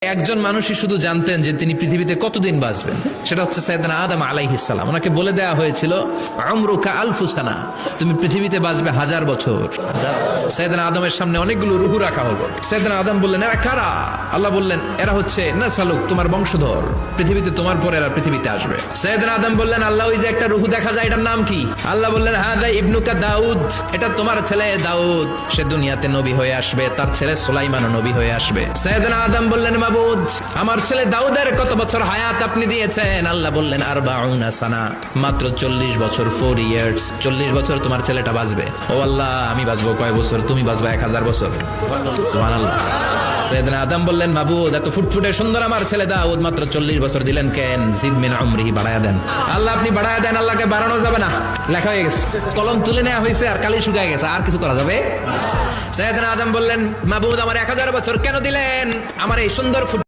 একজন মানুষই শুধু জানতেন যে তিনি পৃথিবীতে কতদিন বাঁচবেন, সেটা হচ্ছে সাইয়েদনা আদম আলাইহিস সালাম। ওনাকে বলে দেওয়া হয়েছিল উমরুকা আলফু সানা, তুমি পৃথিবীতে বাঁচবে 1000 বছর। সাইয়েদনা আদমের সামনে অনেকগুলো রূহ রাখা হলো। সাইয়েদনা আদম বললেন, এরা কারা? আল্লাহ বললেন, এরা হচ্ছে নাসালুক, তোমার বংশধর, পৃথিবীতে তোমার পরে এরা পৃথিবীতে আসবে। সাইয়েদনা আদম বললেন, আল্লাহ ওই যে একটা রূহ দেখা যায়, এটার নাম কি? আল্লাহ বললেন, হাদা ইবনুকা দাউদ, এটা তোমার ছেলে দাউদ, সে দুনিয়াতে নবী হয়ে আসবে, তার ছেলে সুলাইমানও নবী হয়ে আসবে। সাইয়েদনা আদম বললেন, মাবুদ, আমার ছেলে দাউদের কত বছর হায়াত আপনি দিয়েছেন? আল্লাহ বললেন, 40 সানা, মাত্র 40 বছর, 4 ইয়ার্স, 40 বছর তোমার ছেলেটা বাঁচবে। ও আল্লাহ, আমি বাঁচবো কয় বছর? তুমি বাঁচবা 1000 বছর। সুবহানাল্লাহ। সাইয়েদনা আদম বললেন, মাবুদ, এত ফুটফুটে সুন্দর আমার ছেলে দাউদ, মাত্র 40 বছর দিলেন কেন? জিদ মিন উমরিহি, বাড়ায়া দেন। আল্লাহ, আপনি বাড়ায়া দেন। আল্লাহকে বাড়ানো যাবে না, লেখা হয়ে গেছে, কলম তুলে নেওয়া হয়েছে, আর কালি শুকায় গেছে, আর কিছু করা যাবে? সাইয়েদনা আদম বললেন, মাবুদ, আমার 1000 বছর কেন দিলেন? আমার এই সুন্দর